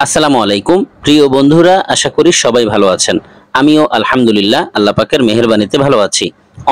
আসসালামু আলাইকুম প্রিয় বন্ধুরা, আশা করি সবাই ভালো আছেন। আমিও আলহামদুলিল্লাহ আল্লাহ পাকের মেহেরবানিতে ভালো আছি।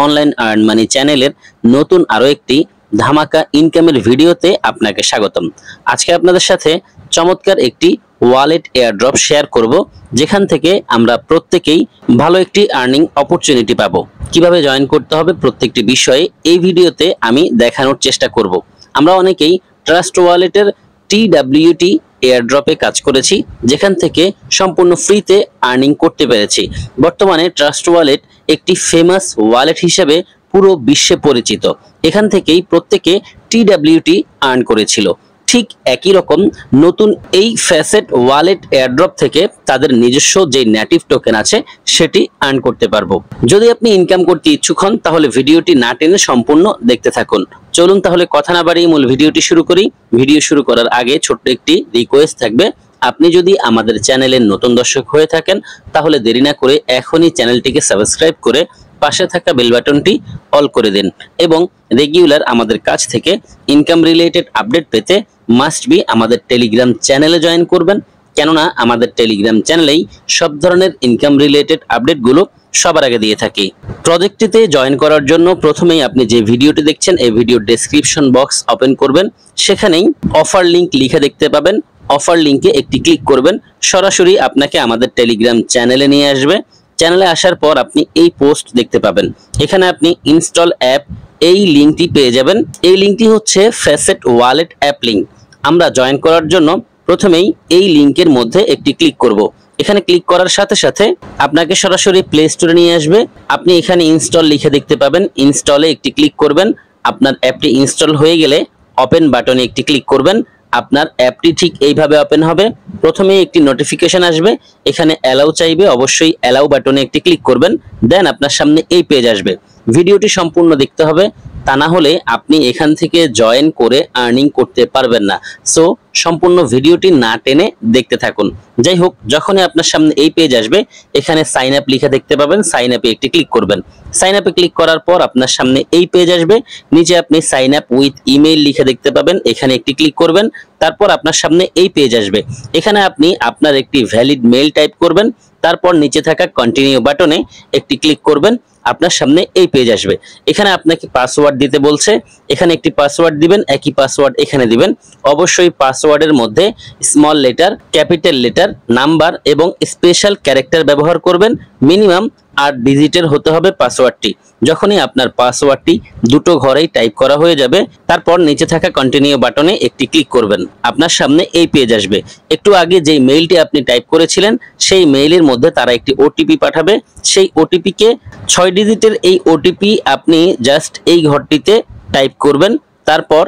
অনলাইন আর্ন মানি চ্যানেলের নতুন আরো একটি ধামাকা ইনকামের ভিডিওতে আপনাকে স্বাগতম। আজকে আপনাদের সাথে চমৎকার একটি ওয়ালেট এয়ারড্রপ শেয়ার করব, যেখান থেকে আমরা প্রত্যেকেই ভালো একটি আর্নিং অপরচুনিটি পাবো। কিভাবে জয়েন করতে হবে প্রত্যেকটি বিষয়ে এই ভিডিওতে আমি দেখানোর চেষ্টা করব। আমরা অনেকেই ট্রাস্ট ওয়ালেটের TWT এয়ারড্রপে কাজ করেছি, যেখান থেকে সম্পূর্ণ ফ্রিতে আর্নিং করতে পেরেছি। বর্তমানে ট্রাস্ট ওয়ালেট একটি ফেমাস ওয়ালেট হিসেবে পুরো বিশ্বে পরিচিত। এখান থেকেই প্রত্যেকে TWT আর্ন করেছিল। ঠিক একই রকম নতুন এই ফ্যাসেট ওয়ালেট এয়ারড্রপ থেকে তাদের নিজস্ব যে নেটিভ টোকেন আছে সেটি আর্ন করতে পারবো। যদি আপনি ইনকাম করতে ইচ্ছুক হন তাহলে ভিডিওটি না টেনে সম্পূর্ণ দেখতে থাকুন। চলুন তাহলে কথা না বাড়িয়ে মূল ভিডিওটি শুরু করি। ভিডিও শুরু করার আগে ছোট্ট একটি রিকোয়েস্ট থাকবে, আপনি যদি আমাদের চ্যানেলের নতুন দর্শক হয়ে থাকেন তাহলে দেরি না করে এখনই চ্যানেলটিকে সাবস্ক্রাইব করে পাশে থাকা বেল বাটনটি অল করে দিন এবং রেগুলার আমাদের কাছ থেকে ইনকাম রিলেটেড আপডেট পেতে মাস্ট বি আমাদের টেলিগ্রাম চ্যানেলে জয়েন করবেন, কেননা আমাদের টেলিগ্রাম চ্যানেলেই সব ধরনের ইনকাম রিলেটেড আপডেটগুলো সবার আগে দিয়ে থাকি। প্রজেক্টটিতে জয়েন করার জন্য প্রথমেই আপনি যে ভিডিওটি দেখছেন এই ভিডিওর ডেসক্রিপশন বক্স ওপেন করবেন, সেখানেই অফার লিংক লিখে দেখতে পাবেন। অফার লিংকে একটি ক্লিক করবেন, সরাসরি আপনাকে আমাদের টেলিগ্রাম চ্যানেলে নিয়ে আসবে। চ্যানেলে আসার পর আপনি এই পোস্ট দেখতে পাবেন, এখানে আপনি ইনস্টল অ্যাপ এই লিংকটি পেয়ে যাবেন। এই লিংকটি হচ্ছে ফ্যাসেট ওয়ালেট অ্যাপ লিংক। আমরা জয়েন করার জন্য প্রথমেই এই লিংকের মধ্যে একটি ক্লিক করব। এখানে ক্লিক করার সাথে সাথে আপনাকে সরাসরি প্লে স্টোরে নিয়ে আসবে। আপনি এখানে ইনস্টল লিখে দেখতে পাবেন, ইনস্টলে একটি ক্লিক করবেন। আপনার অ্যাপটি ইনস্টল হয়ে গেলে ওপেন বাটনে একটি ক্লিক করবেন। আপনার অ্যাপটি ঠিক এইভাবে ওপেন হবে। প্রথমে একটি নোটিফিকেশন আসবে, এখানে অ্যালাউ চাইবে, অবশ্যই অ্যালাউ বাটনে একটি ক্লিক করবেন। দেন আপনার সামনে এই পেজ আসবে। ভিডিওটি সম্পূর্ণ দেখতে হবে, তা না হলে আপনি এখান থেকে জয়েন করে আর্নিং করতে পারবেন না। সো সম্পূর্ণ ভিডিওটি না টেনে দেখতে থাকুন। যাই হোক, যখনই আপনার সামনে এই পেজ আসবে এখানে সাইন আপ লিখে দেখতে পাবেন, সাইন আপে একটি ক্লিক করবেন। সাইন আপে ক্লিক করার পর আপনার সামনে এই পেজ আসবে। নিচে আপনি সাইন আপ উইথ ইমেইল লিখে দেখতে পাবেন, এখানে একটি ক্লিক করবেন। তারপর আপনার সামনে এই পেজ আসবে, এখানে আপনি আপনার একটি ভ্যালিড মেইল টাইপ করবেন। তারপর নিচে থাকা কন্টিনিউ বাটনে একটি ক্লিক করবেন, আপনার সামনে এই পেজ আসবে। এখানে আপনাকে পাসওয়ার্ড দিতে বলছে, এখানে একটি পাসওয়ার্ড দিবেন, একই পাসওয়ার্ড এখানে দিবেন। অবশ্যই পাসওয়ার্ডের মধ্যে small letter, capital letter, number এবং স্পেশাল ক্যারেক্টার ব্যবহার করবেন। মিনিমাম 8 ডিজিটের হতে হবে পাসওয়ার্ডটি। যখনই আপনার পাসওয়ার্ডটি দুটো ঘরেই টাইপ করা হয়ে যাবে তারপর নিচে থাকা কন্টিনিউ বাটনে একটি ক্লিক করবেন, আপনার সামনে এই পেজ আসবে। একটু আগে যেই মেইলটি আপনি টাইপ করেছিলেন সেই মেইলের মধ্যে তারা একটি ওটিপি পাঠাবে। সেই ওটিপিকে 6 ডিজিটের এই ওটিপি আপনি জাস্ট এই ঘরটিতে টাইপ করবেন। তারপর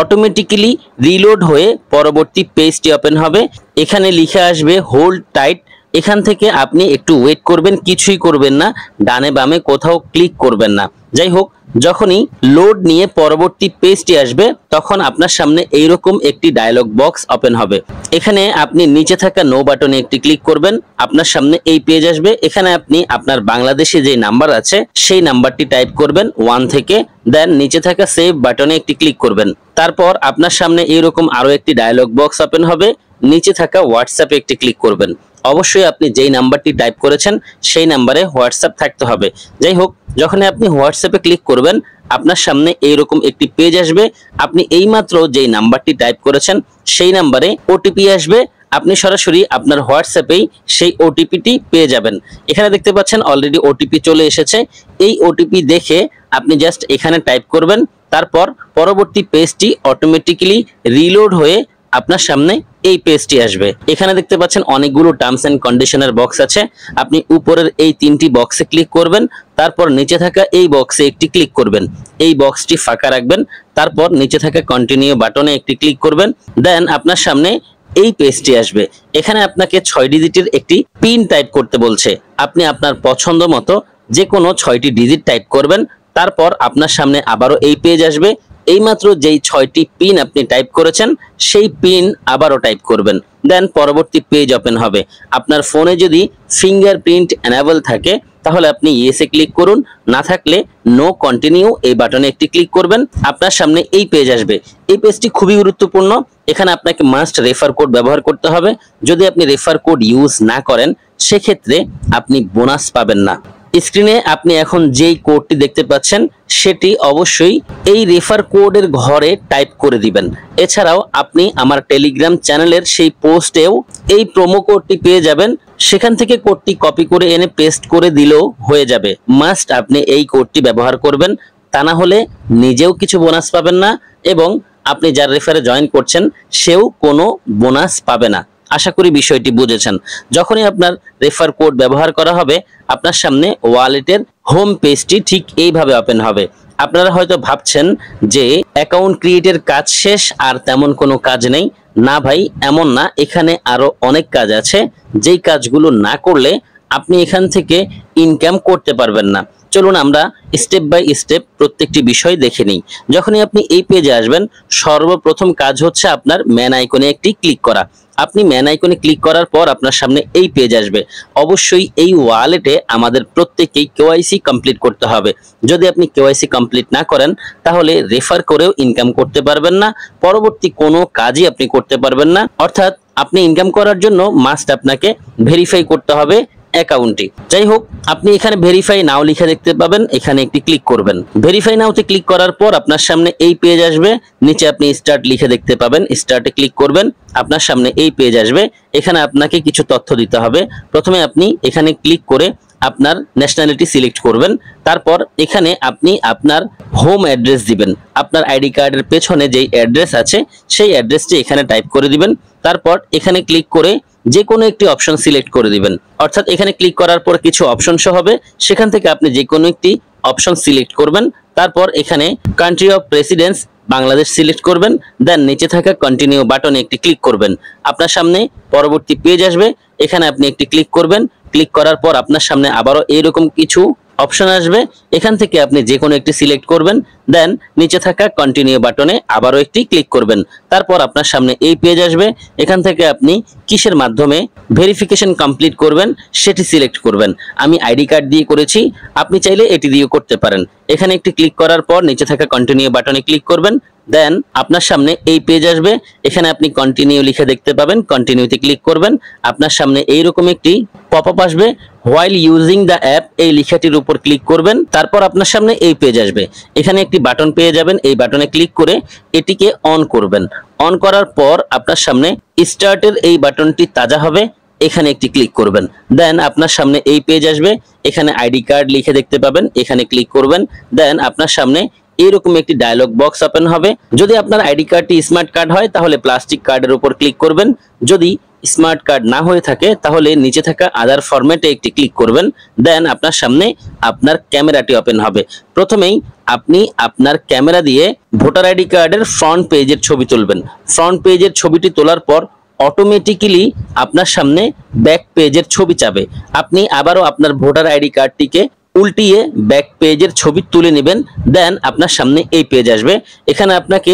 অটোমেটিক্যালি রিলোড হয়ে পরবর্তী পেজটি ওপেন হবে। এখানে লিখে আসবে হোল্ড টাইট। এখান থেকে আপনি একটু ওয়েট করবেন, কিছুই করবেন না, ডানে বামে কোথাও ক্লিক করবেন না। যাই হোক, যখনই লোড নিয়ে পরবর্তী পেজটি আসবে তখন আপনার সামনে এইরকম একটি ডায়লগ বক্স ওপেন হবে। এখানে আপনি নিচে থাকা নো বাটনে একটি ক্লিক করবেন, আপনার সামনে এই পেজ আসবে। এখানে আপনি আপনার বাংলাদেশে যে নাম্বার আছে সেই নাম্বারটি টাইপ করবেন 1 থেকে, দেন নিচে থাকা সেভ বাটনে একটি ক্লিক করবেন। তারপর আপনার সামনে এইরকম আরো একটি ডায়লগ বক্স ওপেন হবে, নিচে থাকা হোয়াটসঅ্যাপে একটি ক্লিক করবেন। অবশ্যই আপনি যেই নাম্বারটি টাইপ করেছেন সেই নাম্বারে হোয়াটসঅ্যাপ থাকতে হবে। যাই হোক, যখন আপনি হোয়াটসঅ্যাপে ক্লিক করবেন আপনার সামনে এইরকম একটি পেজ আসবে। আপনি এইমাত্র যেই নাম্বারটি টাইপ করেছেন সেই নাম্বারে ওটিপি আসবে, আপনি সরাসরি আপনার হোয়াটসঅ্যাপেই সেই ওটিপিটি পেয়ে যাবেন। এখানে দেখতে পাচ্ছেন অলরেডি ওটিপি চলে এসেছে। এই ওটিপি দেখে আপনি জাস্ট এখানে টাইপ করবেন, তারপর পরবর্তী পেজটি অটোমেটিক্যালি রিলোড হয়ে আপনার সামনে এই পেজটি আসবে। এখানে দেখতে পাচ্ছেন অনেকগুলো টার্মস এন্ড কন্ডিশনের বক্স আছে। আপনি উপরের এই 3টি বক্সে ক্লিক করবেন, তারপর নিচে থাকা এই বক্সে একটি ক্লিক করবেন, এই বক্সটি ফাঁকা রাখবেন। তারপর নিচে থাকা কন্টিনিউ বাটনে একটি ক্লিক করবেন, দেন আপনার সামনে এই পেজটি আসবে। এখানে আপনাকে 6 ডিজিটের একটি পিন টাইপ করতে বলছে। আপনি আপনার পছন্দ মতো যে কোনো 6টি ডিজিট টাইপ করবেন। তারপর আপনার সামনে আবারও এই পেজ আসবে। এইমাত্র যেই 6টি পিন আপনি টাইপ করেছেন সেই পিন আবারও টাইপ করবেন, দেন পরবর্তী পেজ ওপেন হবে। আপনার ফোনে যদি ফিঙ্গারপ্রিন্ট এনেবল থাকে তাহলে আপনি ইয়েসে ক্লিক করুন, না থাকলে নো কন্টিনিউ এই বাটনে একটি ক্লিক করবেন। আপনার সামনে এই পেজ আসবে। এই পেজটি খুবই গুরুত্বপূর্ণ। এখানে আপনাকে মাস্ট রেফার কোড ব্যবহার করতে হবে। যদি আপনি রেফার কোড ইউজ না করেন সেক্ষেত্রে আপনি বোনাস পাবেন না। স্ক্রিনে আপনি এখন যেই কোডটি দেখতে পাচ্ছেন সেটি অবশ্যই এই রেফার কোডের ঘরে টাইপ করে দিবেন। এছাড়াও আপনি আমার টেলিগ্রাম চ্যানেলের সেই পোস্টেও এই প্রোমো কোডটি পেয়ে যাবেন। সেখান থেকে কোডটি কপি করে এনে পেস্ট করে দিলেও হয়ে যাবে। মাস্ট আপনি এই কোডটি ব্যবহার করবেন, তা না হলে নিজেও কিছু বোনাস পাবেন না এবং আপনি যার রেফারে জয়েন করছেন সেও কোনো বোনাস পাবে না। আশা করি বিষয়টি বুঝেছেন। যখনই আপনার রেফার কোড ব্যবহার করা হবে আপনার সামনে ওয়ালেটের হোম পেজটি ঠিক এইভাবে ওপেন হবে। আপনারা হয়তো ভাবছেন যে অ্যাকাউন্ট ক্রিয়েটের কাজ শেষ আর তেমন কোনো কাজ নেই। না ভাই, এমন না, এখানে আরো অনেক কাজ আছে যেই কাজগুলো না করলে আপনি এখান থেকে ইনকাম করতে পারবেন না। চলুন আমরা স্টেপ বাই স্টেপ প্রত্যেকটি বিষয় দেখে নিই। যখনই আপনি এই পেজে আসবেন সর্বপ্রথম কাজ হচ্ছে আপনার ম্যান আইকনে একটি ক্লিক করা। আপনি ম্যান আইকনে ক্লিক করার পর আপনার সামনে এই পেজ আসবে। অবশ্যই এই ওয়ালেটে আমাদের প্রত্যেককেই কেওয়াইসি কমপ্লিট করতে হবে। যদি আপনি কেওয়াইসি কমপ্লিট না করেন তাহলে রেফার করেও ইনকাম করতে পারবেন না, পরবর্তী কোনো কাজই আপনি করতে পারবেন না। অর্থাৎ আপনি ইনকাম করার জন্য মাস্ট আপনাকে ভেরিফাই করতে হবে অ্যাকাউন্টটি। যাই হোক, আপনি এখানে ভেরিফাই নাও লিখে দেখতে পাবেন, এখানে একটি ক্লিক করবেন। ভেরিফাই নাওতে ক্লিক করার পর আপনার সামনে এই পেজ আসবে। নিচে আপনি স্টার্ট লিখে দেখতে পাবেন, স্টার্টে ক্লিক করবেন। আপনার সামনে এই পেজ আসবে। এখানে আপনাকে কিছু তথ্য দিতে হবে। প্রথমে আপনি এখানে ক্লিক করে আপনার ন্যাশনালিটি সিলেক্ট করবেন। তারপর এখানে আপনি আপনার হোম অ্যাড্রেস দিবেন। আপনার আইডি কার্ডের পেছনে যেই অ্যাড্রেস আছে সেই অ্যাড্রেসটি এখানে টাইপ করে দিবেন। তারপর এখানে ক্লিক করে যে কোনো একটি অপশন সিলেক্ট করে দিবেন। অর্থাৎ এখানে ক্লিক করার পর কিছু অপশন শো হবে, সেখান থেকে আপনি যে কোনো একটি অপশন সিলেক্ট করবেন। তারপর এখানে country of residence Bangladesh select করবেন। দেন নিচে থাকা কন্টিনিউ বাটনে একটি ক্লিক করবেন। আপনার সামনে পরবর্তী পেজ আসবে। এখানে আপনি একটি ক্লিক করবেন। ক্লিক করার পর আপনার সামনে আবারও এইরকম কিছু অপশন আসবে। এখান থেকে আপনি যে কোনো একটি সিলেক্ট করবেন। দেন নিচে থাকা কন্টিনিউ বাটনে আবারও একটি ক্লিক করবেন। তারপর আপনার সামনে এই পেজ আসবে। এখান থেকে আপনি কিসের মাধ্যমে ভেরিফিকেশন কমপ্লিট করবেন সেটি সিলেক্ট করবেন। আমি আইডি কার্ড দিয়ে করেছি, আপনি চাইলে এটি দিয়েও করতে পারেন। এখানে একটি ক্লিক করার পর নিচে থাকা কন্টিনিউ বাটনে ক্লিক করবেন। দেন আপনার সামনে এই পেজ আসবে। এখানে আপনি কন্টিনিউ লিখে দেখতে পাবেন, কন্টিনিউতে ক্লিক করবেন। আপনার সামনে এইরকম একটি পপআপ আসবে, হোয়াইল ইউজিং দ্য অ্যাপ এই লেখাটির উপর ক্লিক করবেন। তারপর আপনার সামনে এই পেজ আসবে। এখানে একটি বাটন পেয়ে যাবেন, এই বাটনে ক্লিক করে এটিকে অন করবেন। অন করার পর আপনার সামনে স্টার্টের এই বাটনটি তাজা হবে, এখানে একটি ক্লিক করবেন। দেন আপনার সামনে এই পেজ আসবে। এখানে আইডি কার্ড লিখে দেখতে পাবেন, এখানে ক্লিক করবেন। দেন আপনার সামনে এরকম একটি ডায়লগ বক্স ওপেন হবে। যদি আপনার আইডি কার্ডটি স্মার্ট কার্ড হয় তাহলে প্লাস্টিক কার্ডের উপর ক্লিক করবেন। যদি স্মার্ট কার্ড না হয়ে থাকে তাহলে নিচে থাকা আদার ফরম্যাটে একটি ক্লিক করবেন। দেন আপনার সামনে আপনার ক্যামেরাটি ওপেন হবে। প্রথমেই আপনি আপনার ক্যামেরা দিয়ে ভোটার আইডি কার্ডের ফ্রন্ট পেজের ছবি তুলবেন। ফ্রন্ট পেজের ছবিটি তোলার পর অটোমেটিক্যালি আপনার সামনে ব্যাক পেজের ছবি চাবে। আপনি আবারও আপনার ভোটার আইডি কার্ডটিকে উল্টিয়ে ব্যাক পেজের ছবি তুলে নেবেন। দেন আপনার সামনে এই পেজ আসবে। এখানে আপনাকে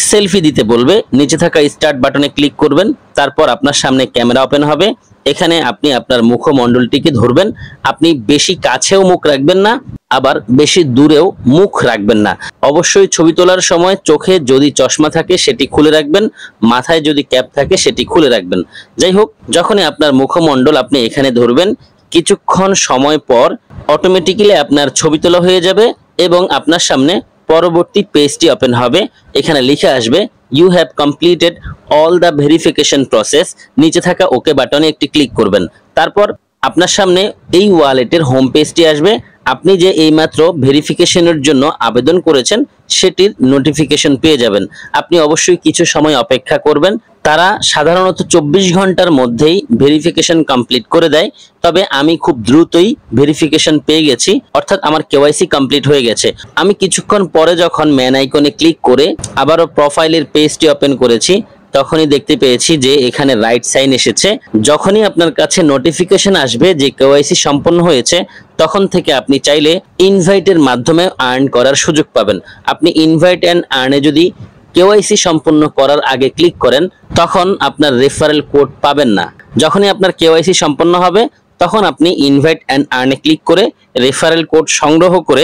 সেলফি দিতে বলবে। নিচে থাকা স্টার্ট বাটনে ক্লিক করবেন। তারপর আপনার সামনে ক্যামেরা ওপেন হবে। এখানে আপনি আপনার মুখমণ্ডলটিকে ধরবেন। আপনি বেশি কাছেও মুখ রাখবেন না, আবার বেশি দূরেও মুখ রাখবেন না। অবশ্যই ছবি তোলার সময় চোখে যদি চশমা থাকে সেটি খুলে রাখবেন, মাথায় যদি ক্যাপ থাকে সেটি খুলে রাখবেন। যাই হোক, যখনই আপনার মুখমণ্ডল আপনি এখানে ধরবেন কিছুক্ষণ সময় পর অটোমেটিক্যালি আপনার ছবি তোলা হয়ে যাবে এবং আপনার সামনে পরবর্তী পেজটি ওপেন হবে। এখানে লিখে আসবে you have completed all the verification process. নিচে থাকা ওকে বাটনে একটি ক্লিক করবেন। তারপর আপনার সামনে এই ওয়ালেটের হোম পেজটি আসবে। আপনি যে এইমাত্র ভেরিফিকেশনের জন্য আবেদন করেছেন সেটির নোটিফিকেশন পেয়ে যাবেন। আপনি অবশ্যই কিছু সময় অপেক্ষা করবেন। তারা সাধারণত 24 ঘন্টার মধ্যেই ভেরিফিকেশন কমপ্লিট করে দেয়। তবে আমি খুব দ্রুতই ভেরিফিকেশন পেয়ে গেছি, অর্থাৎ আমার কেওয়াইসি কমপ্লিট হয়ে গেছে। আমি কিছুক্ষণ পরে যখন ম্যান আইকনে ক্লিক করে আবারও প্রোফাইলের পেজটি ওপেন করেছি তখনই দেখতে পেয়েছি যে এখানে রাইট সাইন এসেছে। যখনই আপনার কাছে নোটিফিকেশন আসবে যে কেওয়াইসি সম্পন্ন হয়েছে তখন থেকে আপনি চাইলে ইনভাইটের মাধ্যমে আর্ন করার সুযোগ পাবেন। আপনি ইনভাইট এন্ড আর্নে যদি কেওয়াইসি সম্পন্ন করার আগে ক্লিক করেন তখন আপনার রেফারেল কোড পাবেন না। যখনই আপনার কেওয়াইসি সম্পন্ন হবে তখন আপনি ইনভাইট অ্যান্ড আর্নে ক্লিক করে রেফারেল কোড সংগ্রহ করে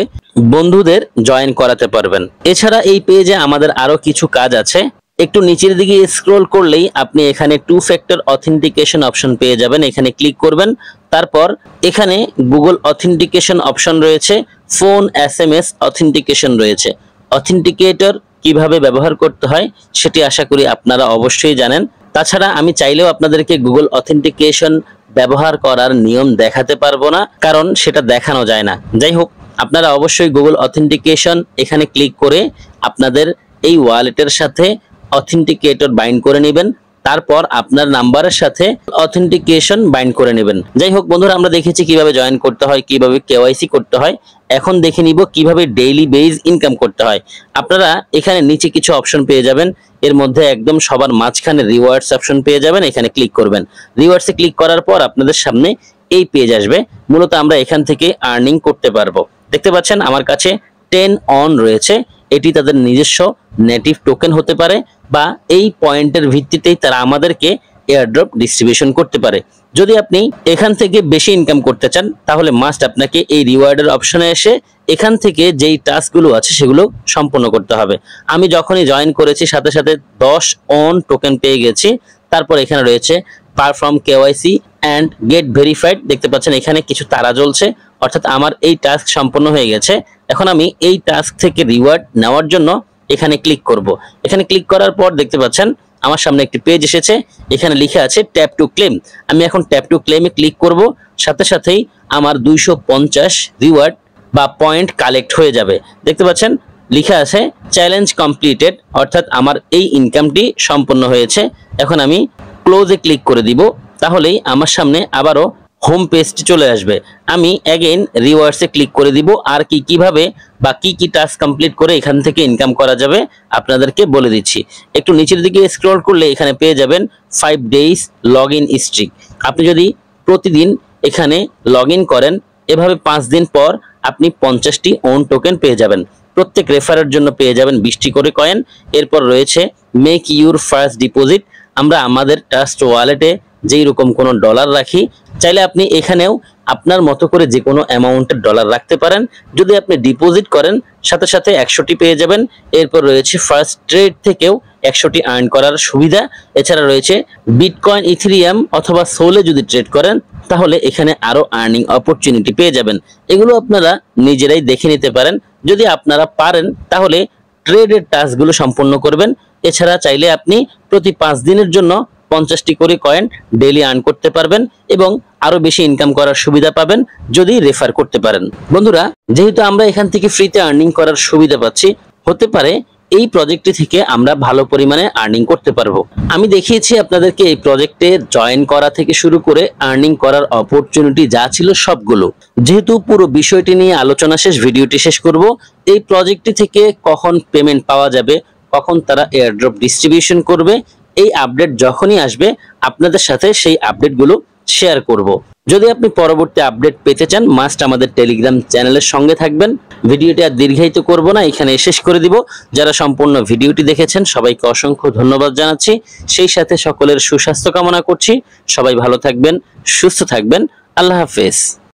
বন্ধুদের জয়েন করাতে পারবেন। এছাড়া এই পেজে আমাদের আরো কিছু কাজ আছে। একটু নিচের দিকে স্ক্রল করলেই আপনি এখানে 2 ফ্যাক্টর অথেন্টিকেশন অপশন পেয়ে যাবেন, এখানে ক্লিক করবেন। তারপর এখানে গুগল অথেন্টিকেশন অপশন রয়েছে, ফোন SMS অথেন্টিকেশন রয়েছে। অথেন্টিকেটর কিভাবে ব্যবহার করতে হয় সেটি আশা করি আপনারা অবশ্যই জানেন। তাছাড়া আমি চাইলেও আপনাদেরকে গুগল অথেন্টিকেশন ব্যবহার করার নিয়ম দেখাতে পারবো না, কারণ সেটা দেখানো যায় না। যাই হোক, আপনারা অবশ্যই গুগল অথেন্টিকেশন এখানে ক্লিক করে আপনাদের এই ওয়ালেটের সাথে অথেন্টিকেটর বাইন্ড করে নেবেন, তারপর আপনার নাম্বারের সাথে অথেন্টিকেশন বাইন্ড করে নেবেন। যাই হোক বন্ধুরা, আমরা দেখেছি কিভাবে জয়েন করতে হয়, কিভাবে কেওয়াইসি করতে হয়। এখন দেখে নিব কিভাবে ডেইলি বেজ ইনকাম করতে হয়। আপনারা এখানে নিচে কিছু অপশন পেয়ে যাবেন, এর মধ্যে একদম সবার মাঝখানে রিওয়ার্ডস অপশন পেয়ে যাবেন, এখানে ক্লিক করবেন। রিওয়ার্ডসে ক্লিক করার পর আপনাদের সামনে এই পেজ আসবে। মূলত আমরা এখান থেকে আর্নিং করতে পারবো। দেখতে পাচ্ছেন আমার কাছে 10 অন রয়েছে। এটি তাদের নিজস্ব নেটিভ টোকেন হতে পারে বা এই পয়েন্টের ভিত্তিতেই তারা আমাদেরকে এয়ারড্রপ ডিস্ট্রিবিউশন করতে পারে। যদি আপনি এখান থেকে বেশি ইনকাম করতে চান তাহলে মাস্ট আপনাকে এই রিওয়ার্ডের অপশনে এসে এখান থেকে যেই টাস্কগুলো আছে সেগুলো সম্পন্ন করতে হবে। আমি যখনই জয়েন করেছি সাথে সাথে 10 অন টোকেন পেয়ে গেছি। তারপর এখানে রয়েছে perform KYC and get verified. দেখতে পাচ্ছেন এখানে কিছু তারা জ্বলছে, অর্থাৎ আমার এই টাস্ক সম্পন্ন হয়ে গেছে। এখন আমি এই টাস্ক থেকে রিওয়ার্ড নেওয়ার জন্য এখানে ক্লিক করব। এখানে ক্লিক করার পর দেখতে পাচ্ছেন আমার সামনে একটি পেজ এসেছে, এখানে লেখা আছে ট্যাপ টু ক্লেম। আমি এখন ট্যাপ টু ক্লেমে ক্লিক করব, সাথে সাথেই আমার 250 রিওয়ার্ড বা পয়েন্ট কালেক্ট হয়ে যাবে। দেখতে পাচ্ছেন লেখা আছে চ্যালেঞ্জ কমপ্লিটেড, অর্থাৎ আমার এই ইনকামটি সম্পন্ন হয়েছে। এখন আমি ক্লোজে ক্লিক করে দিব, তাহলেই আমার সামনে আবারও হোম পেজটি চলে আসবে। আমি অ্যাগেইন রিওয়ার্ডসে ক্লিক করে দিব। আর কিভাবে বা কি টাস্ক কমপ্লিট করে এখান থেকে ইনকাম করা যাবে আপনাদেরকে বলে দিচ্ছি। একটু নিচের দিকে স্ক্রল করলে এখানে পেয়ে যাবেন 5 ডেজ লগ ইন স্ট্রিক। আপনি যদি প্রতিদিন এখানে লগ ইন করেন, এভাবে 5 দিন পর আপনি 50টি ওন টোকেন পেয়ে যাবেন। প্রত্যেক রেফারের জন্য পেয়ে যাবেন 20টি করে কয়েন। এরপর রয়েছে মেক ইউর ফার্স্ট ডিপোজিট। আমরা আমাদের ট্রাস্ট ওয়ালেটে যেই রকম কোনো ডলার রাখি, চাইলে আপনি এখানেও আপনার মতো করে যে কোনো অ্যামাউন্টের ডলার রাখতে পারেন। যদি আপনি ডিপোজিট করেন সাথে সাথে 100টি পেয়ে যাবেন। এরপর রয়েছে ফার্স্ট ট্রেড থেকেও 100টি আর্ন করার সুবিধা। এছাড়া রয়েছে বিটকয়েন, ইথেরিয়াম অথবা সোলে যদি ট্রেড করেন তাহলে এখানে আরো আর্নিং অপরচুনিটি পেয়ে যাবেন। এগুলো আপনারা নিজেরাই দেখে নিতে পারেন। যদি আপনারা পারেন তাহলে ট্রেডের টাস্কগুলো সম্পন্ন করবেন। এছাড়া চাইলে আপনি প্রতি 5 দিনের জন্য 50টি করে কয়েন ডেইলি আর্ন করতে পারবেন এবং আরো বেশি ইনকাম করার সুবিধা পাবেন যদি রেফার করতে পারেন। বন্ধুরা, যেহেতু আমরা এখান থেকে ফ্রিতে আর্নিং করার সুবিধা পাচ্ছি, হতে পারে এই প্রজেক্টটি থেকে আমরা ভালো পরিমাণে আর্নিং করতে পারবো। আমি দেখিয়েছি আপনাদেরকে এই প্রজেক্টে জয়েন করা থেকে শুরু করে আর্নিং করার অপরচুনিটি যা ছিল সবগুলো। যেহেতু পুরো বিষয়টি নিয়ে আলোচনা শেষ, ভিডিওটি শেষ করব। এই প্রজেক্টটি থেকে কখন পেমেন্ট পাওয়া যাবে, কখন তারা এয়ারড্রপ ডিস্ট্রিবিউশন করবে, এই আপডেট যখনই আসবে আপনাদের সাথে সেই আপডেটগুলো শেয়ার করব। যদি আপনি পরবর্তী আপডেট পেতে চান মাস্ট আমাদের টেলিগ্রাম চ্যানেলের সঙ্গে থাকবেন। ভিডিওটি আর দীর্ঘায়িত করব না, এখানে শেষ করে দিব। যারা সম্পূর্ণ ভিডিওটি দেখেছেন সবাইকে অসংখ্য ধন্যবাদ জানাচ্ছি। সেই সাথে সকলের সুস্বাস্থ্য কামনা করছি। সবাই ভালো থাকবেন, সুস্থ থাকবেন। আল্লাহ হাফেজ।